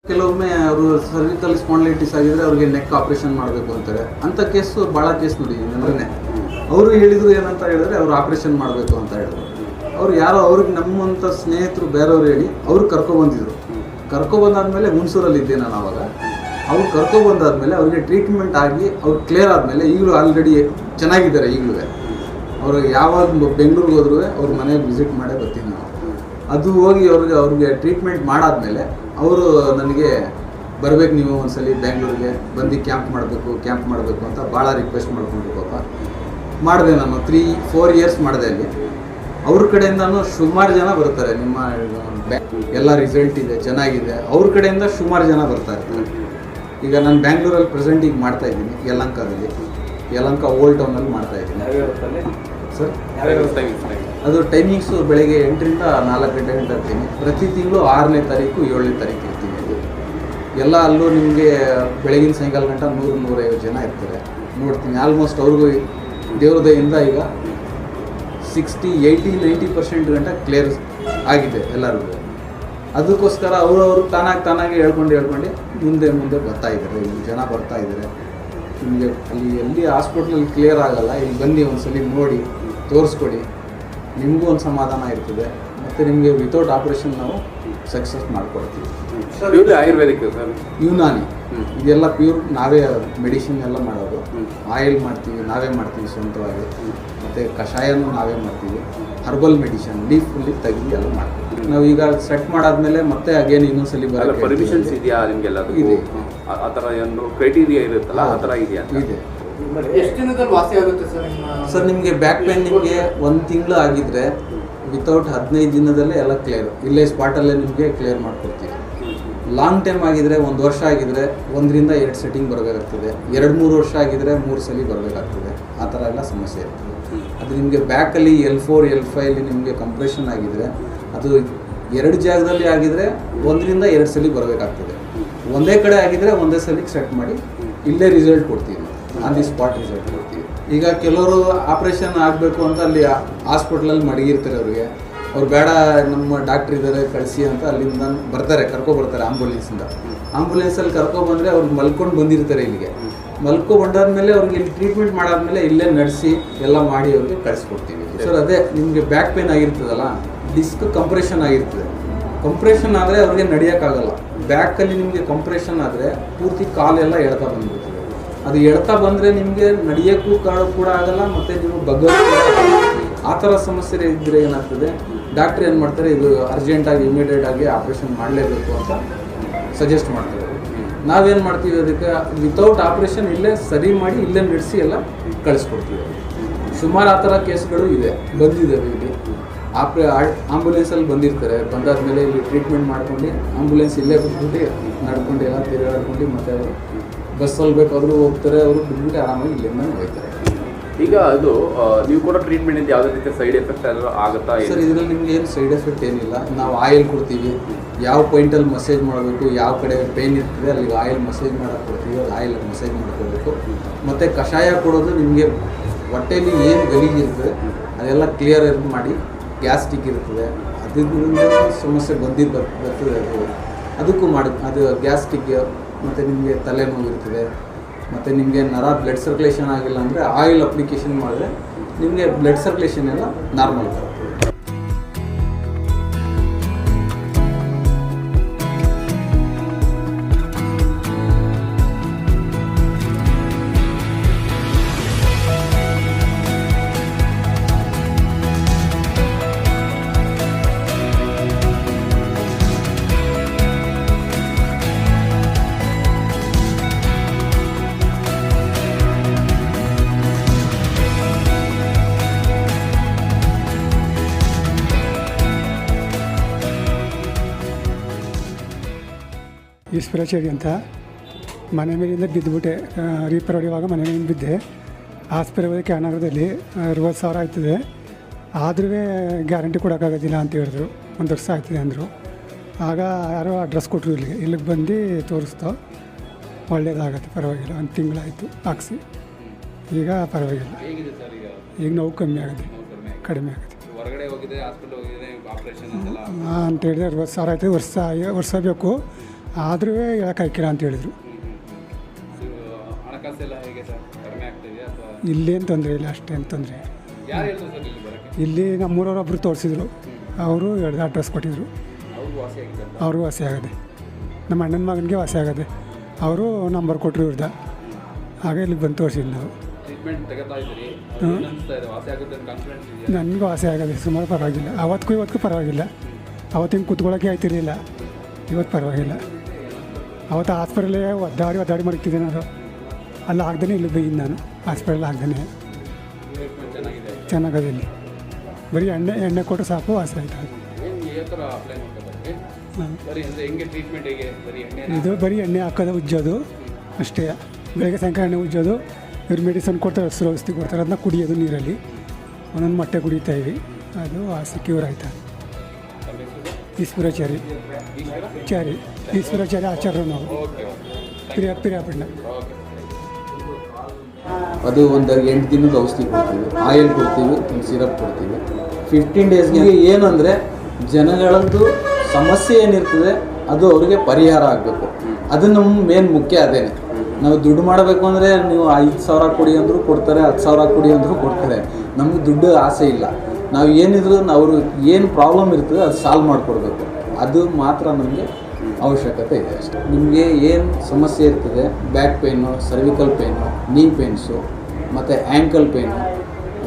ಕೆಲವೊಮ್ಮೆ ಅವರು cervical spondylitis ಆಗಿದ್ರೆ ಅವ್ರಿಗೆ ನೆಕ್ ಆಪರೇಷನ್ ಮಾಡಬೇಕು ಅಂತಾರೆ. ಅಂಥ ಕೇಸು ಭಾಳ ಕೇಸ್ ನೋಡಿದ್ದೀನಿ ಅಂದ್ರೆ ಅವರು ಹೇಳಿದ್ರು ಏನಂತ ಹೇಳಿದ್ರೆ ಅವ್ರು ಆಪರೇಷನ್ ಮಾಡಬೇಕು ಅಂತ ಹೇಳಿದ್ರು. ಅವ್ರು ಯಾರೋ ಅವ್ರಿಗೆ ನಮ್ಮಂಥ ಸ್ನೇಹಿತರು ಬೇರೆಯವ್ರು ಹೇಳಿ ಅವ್ರು ಕರ್ಕೊಬಂದಿದ್ರು. ಕರ್ಕೊಬಂದಾದ್ಮೇಲೆ ಹುಣಸೂರಲ್ಲಿ ಇದ್ದೆ ನಾನು ಆವಾಗ. ಅವ್ರು ಕರ್ಕೊಬಂದಾದ್ಮೇಲೆ ಅವ್ರಿಗೆ ಟ್ರೀಟ್ಮೆಂಟ್ ಆಗಿ ಅವ್ರು ಕ್ಲಿಯರ್ ಆದಮೇಲೆ ಈಗಲೂ ಆಲ್ರೆಡಿ ಚೆನ್ನಾಗಿದ್ದಾರೆ. ಈಗಲೂ ಅವರು ಯಾವಾಗ ಬೆಂಗಳೂರಿಗೆ ಹೋದ್ರೂ ಅವ್ರ ಮನೆಗೆ ವಿಸಿಟ್ ಮಾಡೇ ಬರ್ತೀನಿ ನಾವು. ಅದು ಹೋಗಿ ಅವ್ರಿಗೆ ಟ್ರೀಟ್ಮೆಂಟ್ ಮಾಡಾದ್ಮೇಲೆ ಅವರು ನನಗೆ ಬರಬೇಕು ನೀವು ಒಂದ್ಸಲಿ ಬೆಂಗಳೂರಿಗೆ ಬಂದು ಕ್ಯಾಂಪ್ ಮಾಡಬೇಕು ಅಂತ ಭಾಳ ರಿಕ್ವೆಸ್ಟ್ ಮಾಡ್ಕೊಂಡ್ರು. ಪಾಪ ಮಾಡಿದೆ ನಾನು 3-4 ಇಯರ್ಸ್ ಮಾಡಿದೆ ಅಲ್ಲಿ. ಅವ್ರ ಕಡೆಯಿಂದನೂ ಸುಮಾರು ಜನ ಬರ್ತಾರೆ. ನಿಮ್ಮ ಎಲ್ಲ ರಿಸಲ್ಟ್ ಇದೆ, ಚೆನ್ನಾಗಿದೆ. ಅವ್ರ ಕಡೆಯಿಂದ ಸುಮಾರು ಜನ ಬರ್ತಾ ಇರ್ತಾರೆ. ಈಗ ನಾನು ಬ್ಯಾಂಗ್ಳೂರಲ್ಲಿ ಪ್ರೆಸೆಂಟಿಗೆ ಮಾಡ್ತಾಯಿದ್ದೀನಿ, ಯಲಹಂಕ ಓಲ್ಡ್ ಟೌನಲ್ಲಿ ಮಾಡ್ತಾಯಿದ್ದೀನಿ ಸರ್. ಅದು ಟೈಮಿಂಗ್ಸು ಬೆಳಗ್ಗೆ 8ರಿಂದ 4 ಗಂಟೆ ಗಂಟೆ ಇರ್ತೀನಿ. ಪ್ರತಿ ತಿಂಗಳು 6ನೇ ತಾರೀಕು 7ನೇ ತಾರೀಕು ಇರ್ತೀನಿ. ಎಲ್ಲ ಅಲ್ಲೂ ನಿಮಗೆ ಬೆಳಗಿನ ಸಾಯಂಕಾಲ ಗಂಟ 100-150 ಜನ ಇರ್ತಾರೆ. ನೋಡ್ತೀನಿ ಆಲ್ಮೋಸ್ಟ್ ಅವ್ರಿಗೂ ದೇವ್ರ ದಯೆಯಿಂದ ಈಗ 60-80-90% ಗಂಟ ಕ್ಲಿಯರ್ ಆಗಿದೆ ಎಲ್ಲರಿಗೂ. ಅದಕ್ಕೋಸ್ಕರ ಅವರು ತಾನಾಗಿ ಹೇಳ್ಕೊಂಡು ಮುಂದೆ ಬರ್ತಾ ಇದ್ದಾರೆ. ಇಲ್ಲಿ ಜನ ಬರ್ತಾ ಇದ್ದಾರೆ. ನಿಮಗೆ ಅಲ್ಲಿ ಎಲ್ಲಿ ಹಾಸ್ಪಿಟ್ಲಲ್ಲಿ ಕ್ಲಿಯರ್ ಆಗಲ್ಲ, ಇಲ್ಲಿ ಬನ್ನಿ ಒಂದ್ಸಲಿ ನೋಡಿ ತೋರಿಸ್ಕೊಡಿ, ನಿಮಗೂ ಒಂದು ಸಮಾಧಾನ ಇರ್ತದೆ. ಮತ್ತು ನಿಮಗೆ ವಿತೌಟ್ ಆಪ್ರೇಷನ್ ನಾವು ಸಕ್ಸಸ್ ಮಾಡಿಕೊಡ್ತೀವಿ. ಆಯುರ್ವೇದಿಕ್ ಯುನಾನಿ ಇದೆಲ್ಲ ಪ್ಯೂರ್ ನಾವೇ ಮೆಡಿಸಿನ್ ಎಲ್ಲ ಮಾಡೋದು. ಆಯಿಲ್ ನಾವೇ ಮಾಡ್ತೀವಿ ಸ್ವಂತವಾಗಿ. ಮತ್ತು ಕಷಾಯನೂ ನಾವೇ ಮಾಡ್ತೀವಿ. ಹರ್ಬಲ್ ಮೆಡಿಸಿನ್ ಲೀಫಲ್ಲಿ ತೆಗೆದು ಎಲ್ಲ ಮಾಡ್ತೀವಿ. ನಾವು ಈಗ ಸೆಟ್ ಮಾಡಾದ್ಮೇಲೆ ಮತ್ತೆ ಅಗೇನ್ ಇನ್ನೊಂದ್ಸಲಿ ಪರ್ಮಿಷನ್ಸ್ ಇದೆಯಾ ನಿಮಗೆಲ್ಲ? ಇದೆ. ಆ ಥರ ಏನು ಕ್ರೈಟೀರಿಯಾ ಇರುತ್ತಲ್ಲ, ಆ ಥರ ಇದೆಯಾ? ಇದೆ. ಎಷ್ಟು ದಿನದಲ್ಲಿ ವಾಸಿ ಆಗುತ್ತೆ ಸರ್? ನಿಮಗೆ ಬ್ಯಾಕ್ ಪೇನ್ ನಿಮಗೆ 1 ತಿಂಗಳು ಆಗಿದ್ರೆ ವಿತೌಟ್ 15 ದಿನದಲ್ಲೇ ಎಲ್ಲ ಕ್ಲಿಯರ್, ಇಲ್ಲೇ ಸ್ಪಾಟಲ್ಲೇ ನಿಮಗೆ ಕ್ಲಿಯರ್ ಮಾಡ್ಕೊಡ್ತೀವಿ. ಲಾಂಗ್ ಟೈಮ್ ಆಗಿದ್ರೆ 1 ವರ್ಷ ಆಗಿದ್ರೆ 1ರಿಂದ 2 ಸೆಟ್ಟಿಂಗ್ ಬರಬೇಕಾಗ್ತದೆ. 2-3 ವರ್ಷ ಆಗಿದ್ರೆ 3 ಸಲ ಬರಬೇಕಾಗ್ತದೆ. ಆ ಥರ ಎಲ್ಲ ಸಮಸ್ಯೆ ಇರ್ತದೆ. ಅದು ನಿಮಗೆ ಬ್ಯಾಕಲ್ಲಿ L4 L5 ನಿಮಗೆ ಕಂಪ್ರೆಷನ್ ಆಗಿದ್ರೆ ಅದು 2 ಜಾಗದಲ್ಲಿ ಆಗಿದ್ರೆ 1ರಿಂದ 2 ಸಲ ಬರಬೇಕಾಗ್ತದೆ. ಒಂದೇ ಕಡೆ ಆಗಿದ್ರೆ ಒಂದೇ ಸಲಿಗೆ ಸೆಟ್ ಮಾಡಿ ಇಲ್ಲೇ ರಿಸಲ್ಟ್ ಕೊಡ್ತೀವಿ, ಆನ್ ದಿ ಸ್ಪಾಟ್ ರಿಸಲ್ಟ್ ಕೊಡ್ತೀವಿ. ಈಗ ಕೆಲವರು ಆಪ್ರೇಷನ್ ಆಗಬೇಕು ಅಂತ ಅಲ್ಲಿ ಹಾಸ್ಪಿಟ್ಲಲ್ಲಿ ಮಡಗಿರ್ತಾರೆ. ಅವ್ರು ಬೇಡ ನಮ್ಮ ಡಾಕ್ಟ್ರ್ ಇದ್ದಾರೆ ಕಳಿಸಿ ಅಂತ ಅಲ್ಲಿಂದ ಕರ್ಕೊಬರ್ತಾರೆ ಆಂಬುಲೆನ್ಸಲ್ಲಿ ಕರ್ಕೊಬಂದರೆ ಅವ್ರಿಗೆ ಮಲ್ಕೊಂಡು ಬಂದಿರ್ತಾರೆ. ಇಲ್ಲಿಗೆ ಬಂದಾದ್ಮೇಲೆ ಅವ್ರಿಗೆ ಇಲ್ಲಿ ಟ್ರೀಟ್ಮೆಂಟ್ ಮಾಡಾದ್ಮೇಲೆ ಇಲ್ಲೇ ನಡೆಸಿ ಎಲ್ಲ ಮಾಡಿ ಅವ್ರಿಗೆ ಕಳಿಸ್ಕೊಡ್ತೀವಿ ಸರ್. ಅದೇ ನಿಮಗೆ ಬ್ಯಾಕ್ ಪೇನ್ ಆಗಿರ್ತದಲ್ಲ, ಡಿಸ್ಕ್ ಕಂಪ್ರೆಷನ್ ಆಗಿರ್ತದೆ. ಕಂಪ್ರೆಷನ್ ಆದರೆ ಅವ್ರಿಗೆ ನಡೆಯೋಕ್ಕಾಗಲ್ಲ. ಬ್ಯಾಕಲ್ಲಿ ನಿಮಗೆ ಕಂಪ್ರೆಷನ್ ಆದರೆ ಪೂರ್ತಿ ಕಾಲೆಲ್ಲ ಎಳ್ತಾ ಬಂದ್ಬಿಡ್ತದೆ. ಅದು ಎಳ್ತಾ ಬಂದರೆ ನಿಮಗೆ ನಡೆಯೋಕ್ಕೂ ಕೂಡ ಆಗಲ್ಲ, ಮತ್ತು ನೀವು ಆ ಥರ ಸಮಸ್ಯೆ ಇದ್ದರೆ ಏನಾಗ್ತದೆ, ಡಾಕ್ಟ್ರ್ ಏನು ಮಾಡ್ತಾರೆ, ಇದು ಅರ್ಜೆಂಟಾಗಿ ಇಮಿಡಿಯೇಟಾಗಿ ಆಪ್ರೇಷನ್ ಮಾಡಲೇಬೇಕು ಅಂತ ಸಜೆಸ್ಟ್ ಮಾಡ್ತಾರೆ. ನಾವೇನು ಮಾಡ್ತೀವಿ, ಅದಕ್ಕೆ ವಿತೌಟ್ ಆಪ್ರೇಷನ್ ಇಲ್ಲೇ ಸರಿ ಮಾಡಿ ಇಲ್ಲೇ ನಡೆಸಿ ಎಲ್ಲ ಕಳಿಸ್ಕೊಡ್ತೀವಿ. ಸುಮಾರು ಆ ಥರ ಕೇಸ್ಗಳು ಬಂದಿದ್ದಾವೆ. ಇಲ್ಲಿ ಆಂಬುಲೆನ್ಸಲ್ಲಿ ಬಂದಿರ್ತಾರೆ. ಬಂದಾದ್ಮೇಲೆ ಇಲ್ಲಿ ಟ್ರೀಟ್ಮೆಂಟ್ ಮಾಡ್ಕೊಂಡು ಆಂಬುಲೆನ್ಸ್ ಇಲ್ಲೇ ಬಿಟ್ಬಿಟ್ಟು ನಡ್ಕೊಂಡು ಎಲ್ಲ ತಿರುಗಾಡ್ಕೊಂಡು ಮತ್ತು ಅವರು ಬಸ್ಸಲ್ಲಿ ಬೇಕಾದರೂ ಹೋಗ್ತಾರೆ. ಅವರು ಬಿಟ್ಬಿಟ್ಟು ಆರಾಮಾಗಿ ಇಲ್ಲಿಂದ ಹೋಗ್ತಾರೆ. ಈಗ ಅದು ನೀವು ಕೂಡ ಟ್ರೀಟ್ಮೆಂಟಿಂದ ಯಾವುದೇ ರೀತಿಯ ಸೈಡ್ ಎಫೆಕ್ಟ್ ಎಲ್ಲ ಆಗುತ್ತಾ ಸರ್? ಇದರಲ್ಲಿ ನಿಮ್ಗೆ ಏನು ಸೈಡ್ ಎಫೆಕ್ಟ್ ಏನಿಲ್ಲ. ನಾವು ಆಯಿಲ್ ಕೊಡ್ತೀವಿ, ಯಾವ ಪಾಯಿಂಟಲ್ಲಿ ಮಸಾಜ್ ಮಾಡಬೇಕು, ಯಾವ ಕಡೆ ಪೇಯ್ನ್ ಇರ್ತದೆ ಅಲ್ಲಿಗೆ ಆಯಿಲ್ ಮಸಾಜ್ ಮಾಡೋಕ್ಕೆ ಕೊಡ್ತೀವಿ. ಅದು ಆಯಿಲ್ ಮಸಾಜ್ ಮಾಡ್ಕೋಬೇಕು. ಮತ್ತು ಕಷಾಯ ಕೊಡೋದು ನಿಮಗೆ ಹೊಟ್ಟೆಯಲ್ಲಿ ಏನು ಗಲೀಜಿರ್ತದೆ ಅದೆಲ್ಲ ಕ್ಲಿಯರ್ ಮಾಡಿ, ಗ್ಯಾಸ್ಟ್ರಿಕ್ ಇರ್ತದೆ ಅದರಿಂದ ಸಮಸ್ಯೆ ಬರ್ತದೆ. ಅದಕ್ಕೂ ಅದು ಗ್ಯಾಸ್ಟ್ರಿಕ್ ಮತ್ತು ನಿಮಗೆ ತಲೆನೋವು ಇರ್ತದೆ. ಮತ್ತು ನಿಮಗೆ ಬ್ಲಡ್ ಸರ್ಕ್ಯುಲೇಷನ್ ಆಗಿಲ್ಲ ಅಂದರೆ ಆಯಿಲ್ ಅಪ್ಲಿಕೇಶನ್ ಮಾಡಿದ್ರೆ ನಿಮಗೆ ಬ್ಲಡ್ ಸರ್ಕ್ಯುಲೇಷನ್ ಎಲ್ಲ ನಾರ್ಮಲ್ ಬರುತ್ತೆ. ಈಶ್ವರಾಚಾರಿ ಅಂತ ಮನೆ ಮೇಲಿಂದ ಬಿದ್ದುಬಿಟ್ಟೆ. ರೀಪರ್ ಹೊಡೆಯುವಾಗ ಮನೆ ಮೇಲಿಂದ ಬಿದ್ದೆ. ಆಸ್ಪತ್ರೆ ಕ್ಯಾನಗರದಲ್ಲಿ 60,000 ಆಯ್ತದೆ. ಆದ್ರೂ ಗ್ಯಾರಂಟಿ ಕೊಡೋಕ್ಕಾಗೋದಿಲ್ಲ ಅಂತ ಹೇಳಿದ್ರು. 1 ವರ್ಷ ಆಗ್ತದೆ ಅಂದರು. ಆಗ ಯಾರೋ ಅಡ್ರೆಸ್ ಕೊಟ್ಟರು, ಇಲ್ಲಿಗೆ ಬಂದು ತೋರಿಸ್ತೋ, ಒಳ್ಳೇದಾಗತ್ತೆ, ಪರವಾಗಿಲ್ಲ. 1 ತಿಂಗಳಾಯಿತು ಹಾಕ್ಸಿ, ಈಗ ಪರವಾಗಿಲ್ಲ. ಈಗ ನೋವು ಕಡಿಮೆ ಆಗುತ್ತೆ. ಅಂತ ಹೇಳಿದ್ರೆ 60,000 ಆಯ್ತು. ವರ್ಷ ಬೇಕು. ಆದರೂ ಹೇಳೋಕ್ಕಾಗಿಲ್ಲ ಅಂತ ಹೇಳಿದರು. ಹಣಕಾಸೆಲ್ಲ ಹೇಗೆ ಸರ್, ಕಡಿಮೆ ಆಗ್ತಿದೆಯಾ ಅಥವಾ ಇಲ್ಲೇನು ತೊಂದರೆ ಇಲ್ಲ, ಅಷ್ಟೇನು ತೊಂದರೆ. ಯಾರು ಹೇಳಿದ್ರು ಸರ್ ಇಲ್ಲಿ ಬರೋಕ್ಕೆ? ಇಲ್ಲಿ ನಮ್ಮೂರವರೊಬ್ಬರು ತೋರಿಸಿದ್ರು, ಅವರು ಹೇಳಿದ ಅಡ್ರೆಸ್ ಕೊಟ್ಟಿದ್ರು. ಅವ್ರಿಗೂ ವಾಸಿ ಆಗಿದೆ ಅಂತ? ಅವ್ರಿಗೂ ವಾಸಿ ಆಗದೆ, ನಮ್ಮ ಅಣ್ಣನ ಮಗನಿಗೆ ವಾಸಿ ಆಗದೆ. ಅವರು ನಂಬರ್ ಕೊಟ್ಟರು ಇವ್ರದ್ದು, ಹಾಗೆ ಇಲ್ಲಿಗೆ ಬಂದು ತೋರಿಸಿದ್ದು ನಾವು. ಟ್ರೀಟ್ಮೆಂಟ್ ತೆಗೆತಾ ಇದ್ದೀರಿ, ಅನಿಸ್ತಾ ಇದೆ ವಾಸಿ ಆಗುತ್ತೆ ಅಂತ ಕಾನ್ಫಿಡೆನ್ಸ್ ಇದೆಯಾ? ನನಗೂ ವಾಸಿ ಆಗದೆ, ಸುಮಾರು ಪರವಾಗಿಲ್ಲ. ಅವತ್ತಿಗೂ ಇವತ್ತಿಗೂ ಪರವಾಗಿಲ್ಲ. ಅವತ್ತಿನ ಕೂತ್ಕೊಳ್ಳೋಕ್ಕೆ ಆಯ್ತಿರಲಿಲ್ಲ, ಇವತ್ತು ಪರವಾಗಿಲ್ಲ. ಅವತ್ತು ಹಾಸ್ಪಿಟಲೇ ಒದ್ದಾಡಿ ಮಡಗ್ತಿದ್ದೆ ನಾನು. ಅಲ್ಲಿ ಆಗ್ದೇ ಇಲ್ಲಿ ಬೈದು ನಾನು ಹಾಸ್ಪಿಟಲ್ ಆಗ್ದೇ. ಟ್ರೀಟ್ಮೆಂಟ್ ಚೆನ್ನಾಗಿದೆ? ಚೆನ್ನಾಗದೆ. ಇಲ್ಲಿ ಬರೀ ಎಣ್ಣೆ ಕೊಟ್ಟರೆ ಸಾಕು, ವಾಸಿ ಆಯ್ತು. ಏನು ಯಾವ ಥರ ಅಪ್ಲೈ ಮಾಡ್ತಾರೆ? ಬರೀ ಅಂದರೆ ಹೆಂಗೆ ಟ್ರೀಟ್ಮೆಂಟ್ ಹೇಗೆ? ಬರೀ ಎಣ್ಣೆ? ಇದು ಬರೀ ಎಣ್ಣೆ ಹಾಕೋದು, ಉಜ್ಜೋದು ಅಷ್ಟೇ. ಬೆಳಗ್ಗೆ ಸಾಯಂಕಾಲ ಎಣ್ಣೆ ಉಜ್ಜೋದು. ಇವ್ರು ಮೆಡಿಸನ್ ಕೊಡ್ತಾರೆ, ಹಸಿರು ಔಷಧಿ ಕೊಡ್ತಾರೆ, ಅದನ್ನ ಕುಡಿಯೋದು ನೀರಲ್ಲಿ. ಒಂದೊಂದು ಮೊಟ್ಟೆ ಕುಡಿತಾಯಿವಿ, ಅದು ವಾಸಿ ಕ್ಯೂರ್ ಆಯ್ತಾ. ಈಶ್ವರಾಚಾರಿ ಆಚಾರ್ಯ ನಾವು, ಪಿರಿಯಾಪಣ್ಣ. ಅದು ಒಂದು 8 ದಿನದ ಔಷಧಿ ಕೊಡ್ತೀವಿ, ಆಯಿಲ್ ಕೊಡ್ತೀವಿ, ಒಂದು ಸಿರಪ್ ಕೊಡ್ತೀವಿ. 15 ಡೇಸ್ಗೆ ಏನಂದರೆ ಜನಗಳದ್ದು ಸಮಸ್ಯೆ ಏನಿರ್ತದೆ ಅದು ಅವರಿಗೆ ಪರಿಹಾರ ಆಗಬೇಕು. ಅದು ನಮ್ಮ ಮೇನ್ ಮುಖ್ಯ. ಅದೇನೆ ನಾವು ದುಡ್ಡು ಮಾಡಬೇಕು ಅಂದರೆ ನೀವು 5,000 ಕೊಡಿ ಅಂದರೂ ಕೊಡ್ತಾರೆ, 10,000 ಕೊಡಿ ಅಂದರೂ ಕೊಡ್ತಾರೆ. ನಮಗೆ ದುಡ್ಡು ಆಸೆ ಇಲ್ಲ. ನಾವು ಏನಿದ್ರು ಅವರು ಏನು ಪ್ರಾಬ್ಲಮ್ ಇರ್ತದೆ ಅದು ಸಾಲ್ವ್ ಮಾಡಿಕೊಡ್ಬೇಕು. ಅದು ಮಾತ್ರ ನಮಗೆ ಅವಶ್ಯಕತೆ ಇದೆ ಅಷ್ಟೇ. ನಿಮಗೆ ಏನು ಸಮಸ್ಯೆ ಇರ್ತದೆ, ಬ್ಯಾಕ್ ಪೇನು, ಸರ್ವಿಕಲ್ ಪೇನು, ನೀ ಪೇನ್ಸು ಮತ್ತು ಆ್ಯಂಕಲ್ ಪೇನು,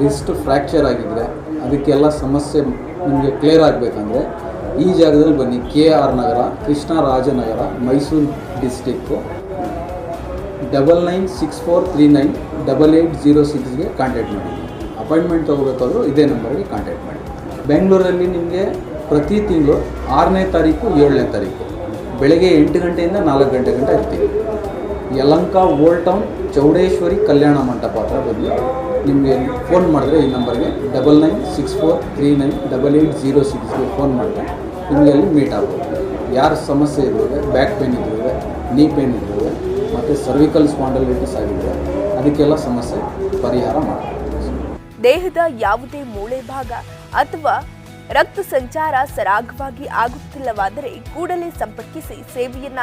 ರಿಸ್ಟ್ ಫ್ರ್ಯಾಕ್ಚರ್ ಆಗಿದ್ದರೆ ಅದಕ್ಕೆಲ್ಲ ಸಮಸ್ಯೆ ನಿಮಗೆ ಕ್ಲಿಯರ್ ಆಗಬೇಕಂದ್ರೆ ಈ ಜಾಗದಲ್ಲಿ ಬನ್ನಿ. KR ನಗರ, ಕೃಷ್ಣರಾಜನಗರ, ಮೈಸೂರು ಡಿಸ್ಟಿಕ್ಕು. 9964398806ಗೆ ಕಾಂಟ್ಯಾಕ್ಟ್ ಮಾಡಿ. ಅಪಾಯಿಂಟ್ಮೆಂಟ್ ತೊಗೋಬೇಕಾದ್ರೂ ಇದೇ ನಂಬರ್ಗೆ ಕಾಂಟ್ಯಾಕ್ಟ್ ಮಾಡಿ. ಬೆಂಗಳೂರಲ್ಲಿ ನಿಮಗೆ ಪ್ರತಿ ತಿಂಗಳು 6ನೇ ತಾರೀಕು 7ನೇ ತಾರೀಕು ಬೆಳಗ್ಗೆ 8 ಗಂಟೆಯಿಂದ 4 ಗಂಟೆ ಗಂಟ ಇರ್ತೀವಿ. ಯಲಹಂಕ ಓಲ್ಡ್ ಟೌನ್ ಚೌಡೇಶ್ವರಿ ಕಲ್ಯಾಣ ಮಂಟಪ ಹತ್ರ ಬಂದು ನಿಮಗೆ ಫೋನ್ ಮಾಡಿದ್ರೆ ಈ ನಂಬರ್ಗೆ 9964398806ಗೆ ಫೋನ್ ಮಾಡಿದ್ರೆ ನಿಮಗೆ ಅಲ್ಲಿ ಮೀಟ್ ಆಗ್ಬೋದು. ಯಾರು ಸಮಸ್ಯೆ ಇರ್ತದೆ, ಬ್ಯಾಕ್ ಪೇನ್ ಇರ್ತದೆ, ನೀ ಪೇನ್ ಇರ್ತದೆ ಮತ್ತು ಸರ್ವಿಕಲ್ ಸ್ಪಾಂಡಲೈಟಿಸ್ ಆಗಿದ್ರೆ ಅದಕ್ಕೆಲ್ಲ ಸಮಸ್ಯೆ ಪರಿಹಾರ ಮಾಡ್ತಾರೆ. ದೇಹದ ಯಾವುದೇ ಮೂಳೆ ಭಾಗ ಅಥವಾ ರಕ್ತ ಸಂಚಾರ ಸರಾಗವಾಗಿ ಆಗುತ್ತಿಲ್ಲವಾದರೆ ಕೂಡಲೇ ಸಂಪರ್ಕಿಸಿ ಸೇವೆಯನ್ನ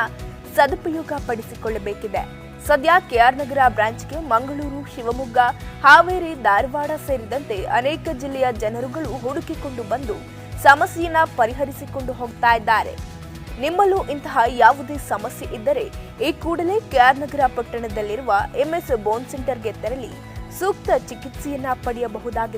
ಸದುಪಯೋಗ ಪಡಿಸಿಕೊಳ್ಳಬೇಕಿದೆ. ಸದ್ಯ KR ನಗರ ಬ್ರಾಂಚ್ಗೆ ಮಂಗಳೂರು, ಶಿವಮೊಗ್ಗ, ಹಾವೇರಿ, ಧಾರವಾಡ ಸೇರಿದಂತೆ ಅನೇಕ ಜಿಲ್ಲೆಯ ಜನರುಗಳು ಹುಡುಕಿಕೊಂಡು ಬಂದು ಸಮಸ್ಯೆಯನ್ನ ಪರಿಹರಿಸಿಕೊಂಡು ಹೋಗ್ತಾ ಇದ್ದಾರೆ. ನಿಮ್ಮಲ್ಲೂ ಇಂತಹ ಯಾವುದೇ ಸಮಸ್ಯೆ ಇದ್ದರೆ ಈ ಕೂಡಲೇ KR ನಗರ ಪಟ್ಟಣದಲ್ಲಿರುವ MS ಬೋನ್ ಸೆಂಟರ್ಗೆ ತೆರಳಿ ಸೂಕ್ತ ಚಿಕಿತ್ಸೆಯನ್ನ ಪಡೆಯಬಹುದಾಗಿದೆ.